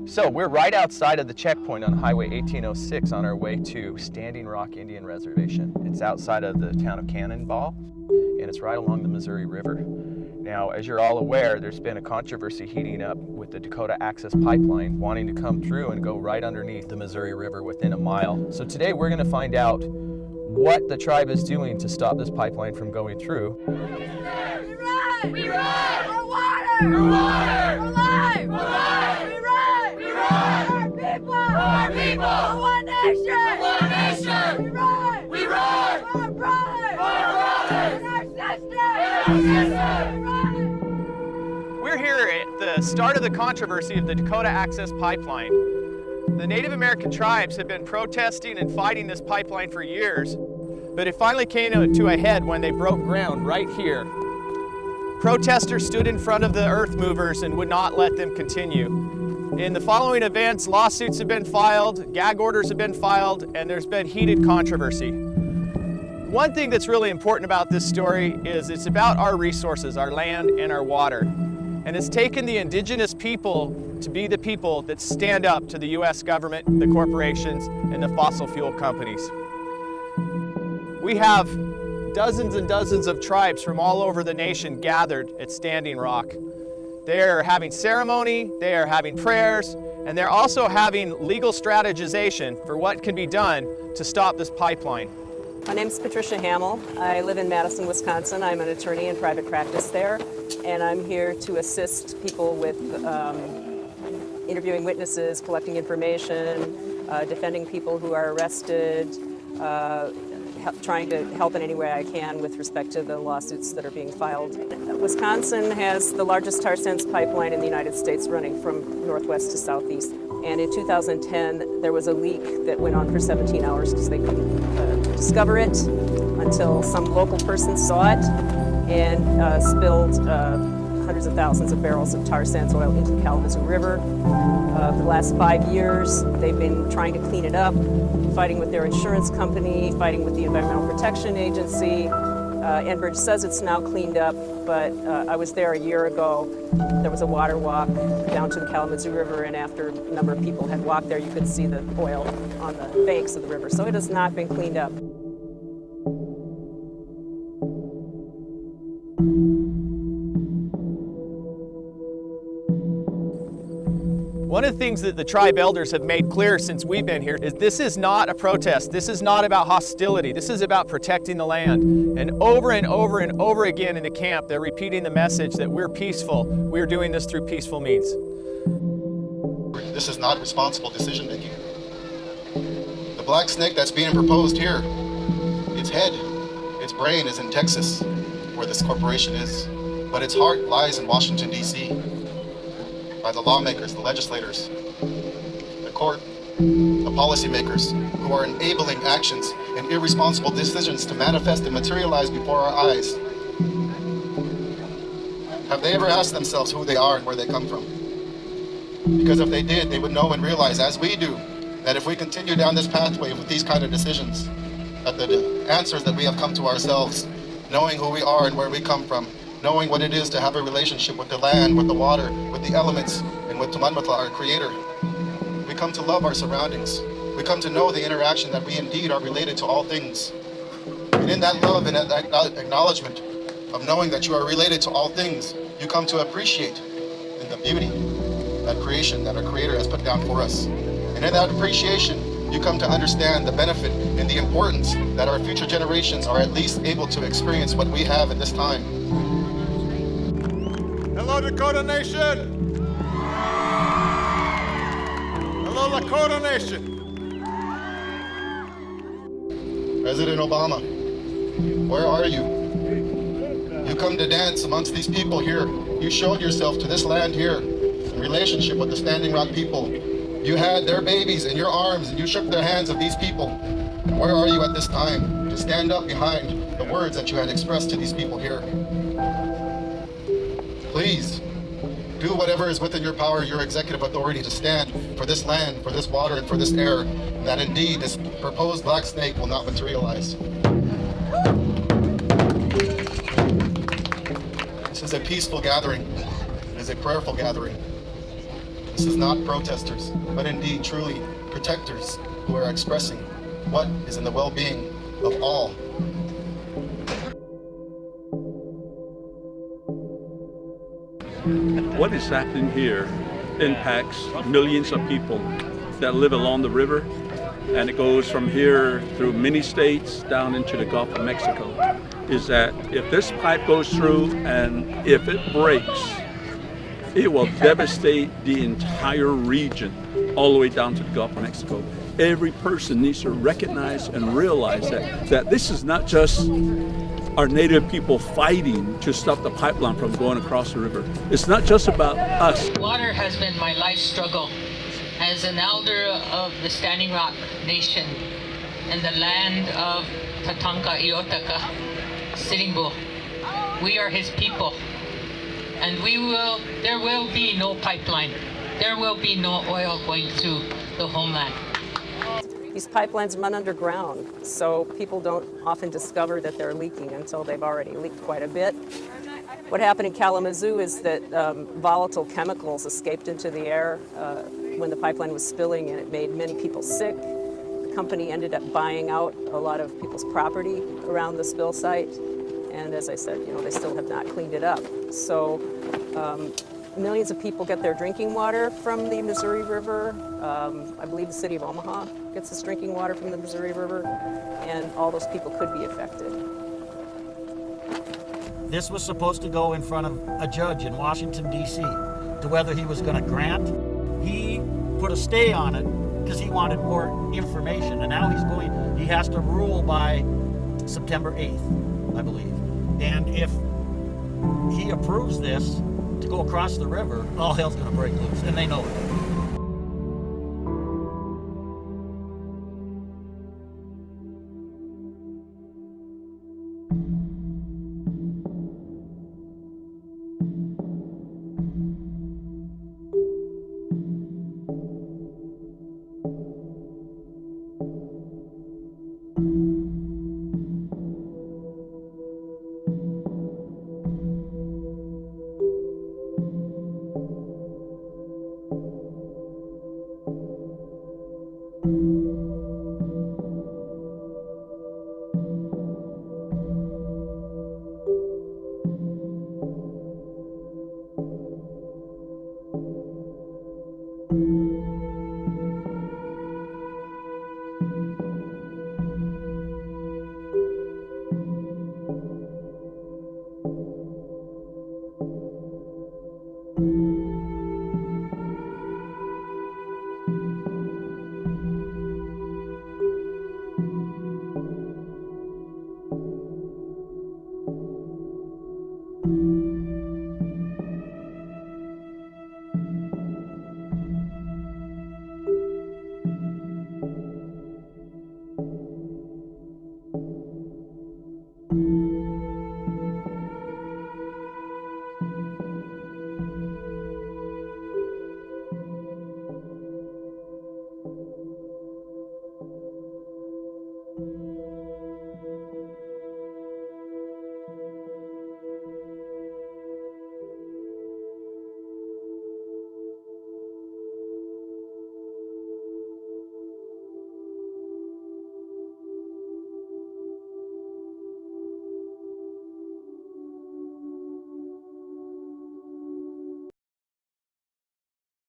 So we're right outside of the checkpoint on Highway 1806 on our way to Standing Rock Indian Reservation. It's outside of the town of Cannonball, and it's right along the Missouri River. Now, as you're all aware, there's been a controversy heating up with the Dakota Access Pipeline wanting to come through and go right underneath the Missouri River within a mile. So today we're going to find out what the tribe is doing to stop this pipeline from going through. We ride! We ride! For water! For water! For life! For life! We ride! We ride! For our people! For our people! For one nation! For one nation! We ride! We ride! For our brothers! For our brothers! And our sisters! And our sisters! We ride! We're here at the start of the controversy of the Dakota Access Pipeline. The Native American tribes have been protesting and fighting this pipeline for years, but it finally came to a head when they broke ground right here. Protesters stood in front of the earth movers and would not let them continue. In the following events, lawsuits have been filed, gag orders have been filed, and there's been heated controversy. One thing that's really important about this story is it's about our resources, our land and our water. And it's taken the indigenous people to be the people that stand up to the US government, the corporations, and the fossil fuel companies. We have dozens and dozens of tribes from all over the nation gathered at Standing Rock. They are having ceremony, they are having prayers, and they're also having legal strategization for what can be done to stop this pipeline. My name's Patricia Hamill. I live in Madison, Wisconsin. I'm an attorney in private practice there, and I'm here to assist people with interviewing witnesses, collecting information, defending people who are arrested, trying to help in any way I can with respect to the lawsuits that are being filed. Wisconsin has the largest tar sands pipeline in the United States running from northwest to southeast. And in 2010, there was a leak that went on for 17 hours because they couldn't discover it until some local person saw it and spilled hundreds of thousands of barrels of tar sands oil into the Kalamazoo River. For the last 5 years, they've been trying to clean it up, fighting with their insurance company, fighting with the Environmental Protection Agency. Enbridge says it's now cleaned up, but I was there a year ago. There was a water walk down to the Kalamazoo River, and after a number of people had walked there, you could see the oil on the banks of the river. So it has not been cleaned up. One of the things that the tribe elders have made clear since we've been here is this is not a protest. This is not about hostility. This is about protecting the land. And over and over and over again in the camp, they're repeating the message that we're peaceful. We're doing this through peaceful means. This is not responsible decision making. The black snake that's being proposed here, its head, its brain is in Texas, where this corporation is. But its heart lies in Washington, D.C., by the lawmakers, the legislators, the court, the policymakers who are enabling actions and irresponsible decisions to manifest and materialize before our eyes. Have they ever asked themselves who they are and where they come from? Because if they did, they would know and realize, as we do, that if we continue down this pathway with these kind of decisions, that the answers that we have come to ourselves, knowing who we are and where we come from, knowing what it is to have a relationship with the land, with the water, with the elements, and with Tumanmatla, our creator. We come to love our surroundings. We come to know the interaction that we indeed are related to all things. And in that love and that acknowledgement of knowing that you are related to all things, you come to appreciate in the beauty, that creation that our creator has put down for us. And in that appreciation, you come to understand the benefit and the importance that our future generations are at least able to experience what we have at this time. Hello, Dakota Nation! Hello, Lakota Nation! President Obama, where are you? You come to dance amongst these people here. You showed yourself to this land here in relationship with the Standing Rock people. You had their babies in your arms and you shook the hands of these people. And where are you at this time to stand up behind the words that you had expressed to these people here. Please, do whatever is within your power, your executive authority, to stand for this land, for this water, and for this air, and that indeed this proposed black snake will not materialize. This is a peaceful gathering. It is a prayerful gathering. This is not protesters, but indeed truly protectors who are expressing what is in the well-being of all. What is happening here impacts millions of people that live along the river, and it goes from here through many states down into the Gulf of Mexico. Is that if this pipe goes through and if it breaks, it will devastate the entire region all the way down to the Gulf of Mexico. Every person needs to recognize and realize that this is not just our Native people fighting to stop the pipeline from going across the river. It's not just about us. Water has been my life struggle. As an elder of the Standing Rock Nation and the land of Tatanka Iotaka, Sitting Bull, we are his people. And there will be no pipeline. There will be no oil going through the homeland. These pipelines run underground, so people don't often discover that they're leaking until they've already leaked quite a bit. What happened in Kalamazoo is that volatile chemicals escaped into the air when the pipeline was spilling, and it made many people sick. The company ended up buying out a lot of people's property around the spill site, and as I said, they still have not cleaned it up. So millions of people get their drinking water from the Missouri River. I believe the city of Omaha gets its drinking water from the Missouri River, and all those people could be affected. This was supposed to go in front of a judge in Washington, D.C. to whether he was going to grant. He put a stay on it because he wanted more information, and now he has to rule by September 8th, I believe. And if he approves this to go across the river, all hell's going to break loose, and they know it. you.